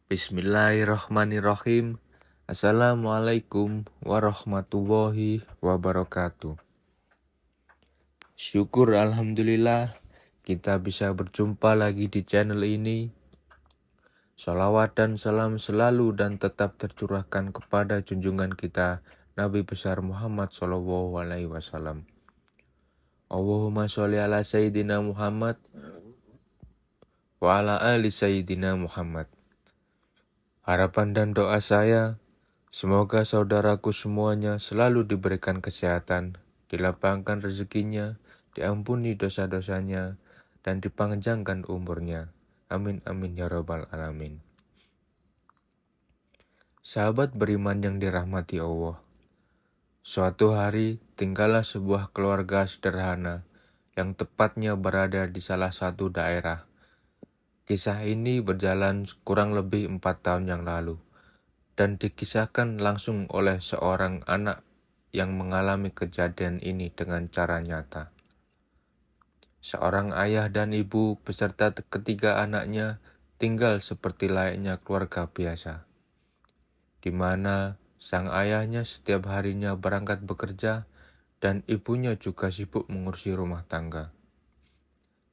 Bismillahirrahmanirrahim. Assalamualaikum warahmatullahi wabarakatuh. Syukur alhamdulillah kita bisa berjumpa lagi di channel ini. Salawat dan salam selalu dan tetap tercurahkan kepada junjungan kita Nabi besar Muhammad SAW. Allahumma sholli ala Sayyidina Muhammad wa ala ali Sayyidina Muhammad. Harapan dan doa saya, semoga saudaraku semuanya selalu diberikan kesehatan, dilapangkan rezekinya, diampuni dosa-dosanya, dan dipanjangkan umurnya. Amin amin ya rabbal alamin. Sahabat beriman yang dirahmati Allah, suatu hari tinggallah sebuah keluarga sederhana yang tepatnya berada di salah satu daerah. Kisah ini berjalan kurang lebih 4 tahun yang lalu dan dikisahkan langsung oleh seorang anak yang mengalami kejadian ini dengan cara nyata. Seorang ayah dan ibu beserta ketiga anaknya tinggal seperti layaknya keluarga biasa, di mana sang ayahnya setiap harinya berangkat bekerja dan ibunya juga sibuk mengurusi rumah tangga.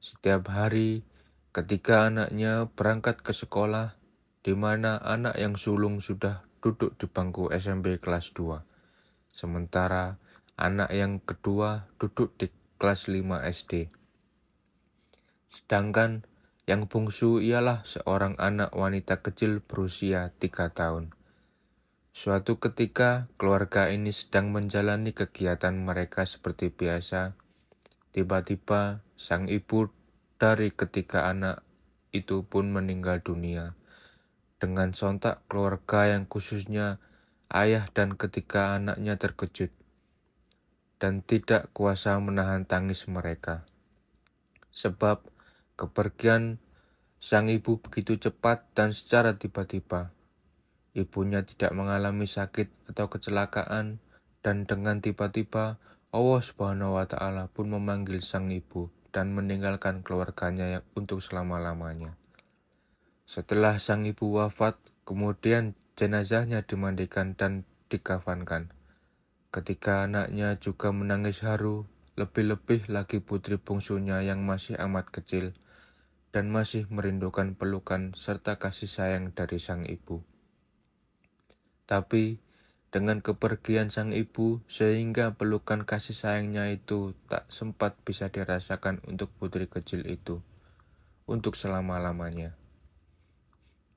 Setiap hari ketika anaknya berangkat ke sekolah, di mana anak yang sulung sudah duduk di bangku SMP kelas 2, sementara anak yang kedua duduk di kelas 5 SD. Sedangkan yang bungsu ialah seorang anak wanita kecil berusia 3 tahun. Suatu ketika keluarga ini sedang menjalani kegiatan mereka seperti biasa. Tiba-tiba sang ibu dari ketiga anak itu pun meninggal dunia. Dengan sontak keluarga yang khususnya ayah dan ketiga anaknya terkejut dan tidak kuasa menahan tangis mereka. Sebab kepergian sang ibu begitu cepat dan secara tiba-tiba. Ibunya tidak mengalami sakit atau kecelakaan, dan dengan tiba-tiba Allah Subhanahu wa Ta'ala pun memanggil sang ibu dan meninggalkan keluarganya untuk selama-lamanya. Setelah sang ibu wafat, kemudian jenazahnya dimandikan dan dikafankan. Ketika anaknya juga menangis haru, lebih-lebih lagi putri bungsunya yang masih amat kecil dan masih merindukan pelukan serta kasih sayang dari sang ibu. Tapi dengan kepergian sang ibu, sehingga pelukan kasih sayangnya itu tak sempat bisa dirasakan untuk putri kecil itu, untuk selama-lamanya.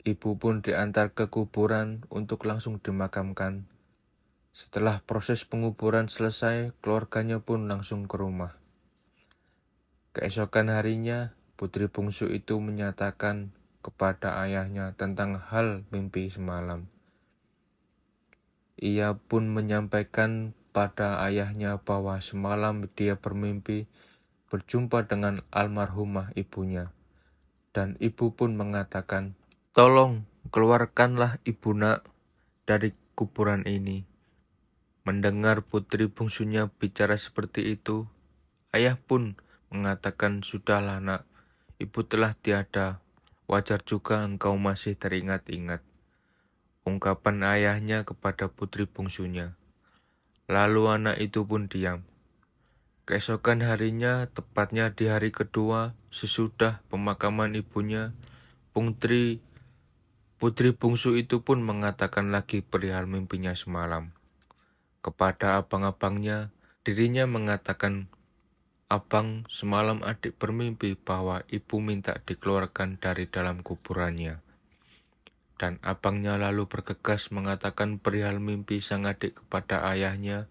Ibu pun diantar ke kuburan untuk langsung dimakamkan. Setelah proses penguburan selesai, keluarganya pun langsung ke rumah. Keesokan harinya, putri bungsu itu menyatakan kepada ayahnya tentang hal mimpi semalam. Ia pun menyampaikan pada ayahnya bahwa semalam dia bermimpi berjumpa dengan almarhumah ibunya. Dan ibu pun mengatakan, "Tolong keluarkanlah ibu nak dari kuburan ini." Mendengar putri bungsunya bicara seperti itu, ayah pun mengatakan, "Sudahlah nak, ibu telah tiada. Wajar juga engkau masih teringat-ingat." Ungkapan ayahnya kepada putri bungsunya. Lalu anak itu pun diam. Keesokan harinya, tepatnya di hari kedua, sesudah pemakaman ibunya, putri bungsu itu pun mengatakan lagi perihal mimpinya semalam. Kepada abang-abangnya, dirinya mengatakan, "Abang, semalam adik bermimpi bahwa ibu minta dikeluarkan dari dalam kuburannya." Dan abangnya lalu bergegas mengatakan perihal mimpi sang adik kepada ayahnya,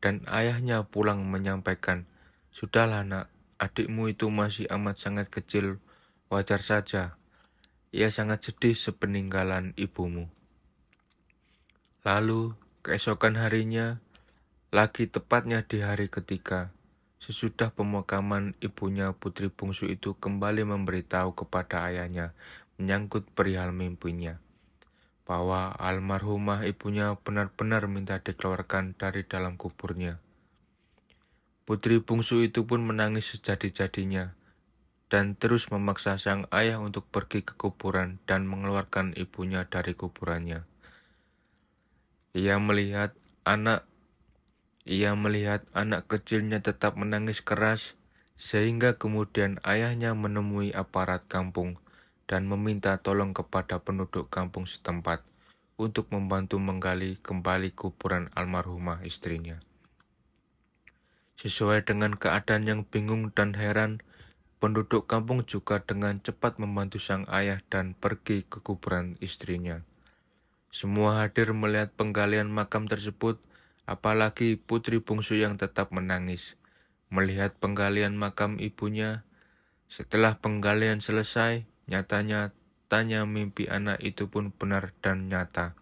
dan ayahnya pulang menyampaikan, "Sudahlah nak, adikmu itu masih amat sangat kecil, wajar saja. Ia sangat sedih sepeninggalan ibumu." Lalu keesokan harinya, lagi tepatnya di hari ketiga, sesudah pemakaman ibunya, putri bungsu itu kembali memberitahu kepada ayahnya menyangkut perihal mimpinya, bahwa almarhumah ibunya benar-benar minta dikeluarkan dari dalam kuburnya. Putri bungsu itu pun menangis sejadi-jadinya dan terus memaksa sang ayah untuk pergi ke kuburan dan mengeluarkan ibunya dari kuburannya. Ia melihat anak kecilnya tetap menangis keras, sehingga kemudian ayahnya menemui aparat kampung dan meminta tolong kepada penduduk kampung setempat untuk membantu menggali kembali kuburan almarhumah istrinya. Sesuai dengan keadaan yang bingung dan heran, penduduk kampung juga dengan cepat membantu sang ayah dan pergi ke kuburan istrinya. Semua hadir melihat penggalian makam tersebut, apalagi putri bungsu yang tetap menangis. Melihat penggalian makam ibunya, setelah penggalian selesai, nyatanya mimpi anak itu pun benar dan nyata.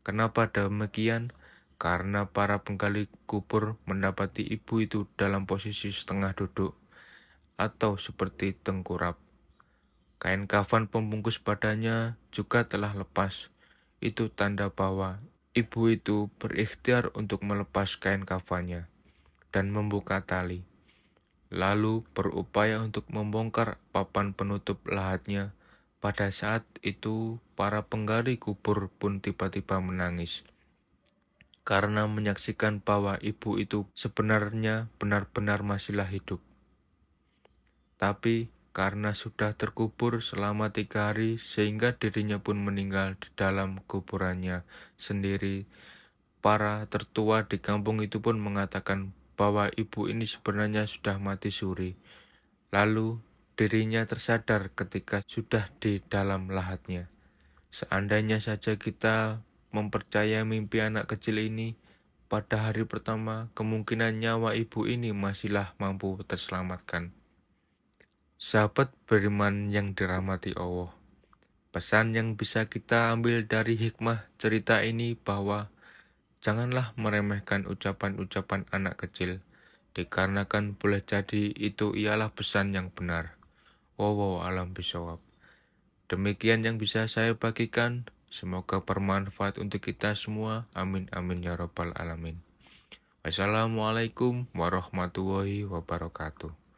Kenapa demikian? Karena para penggali kubur mendapati ibu itu dalam posisi setengah duduk atau seperti tengkurap. Kain kafan pembungkus badannya juga telah lepas. Itu tanda bahwa ibu itu berikhtiar untuk melepas kain kafannya dan membuka tali. Lalu berupaya untuk membongkar papan penutup lahatnya. Pada saat itu, para penggali kubur pun tiba-tiba menangis karena menyaksikan bahwa ibu itu sebenarnya benar-benar masihlah hidup. Tapi karena sudah terkubur selama 3 hari sehingga dirinya pun meninggal di dalam kuburannya sendiri, para tertua di kampung itu pun mengatakan bahwa ibu ini sebenarnya sudah mati suri. Lalu dirinya tersadar ketika sudah di dalam lahatnya. Seandainya saja kita mempercayai mimpi anak kecil ini, pada hari pertama kemungkinan nyawa ibu ini masihlah mampu terselamatkan. Sahabat beriman yang dirahmati Allah, pesan yang bisa kita ambil dari hikmah cerita ini bahwa janganlah meremehkan ucapan-ucapan anak kecil, dikarenakan boleh jadi itu ialah pesan yang benar. Wallahu a'lam bishawab. Demikian yang bisa saya bagikan. Semoga bermanfaat untuk kita semua. Amin amin ya rabbal alamin. Wassalamualaikum warahmatullahi wabarakatuh.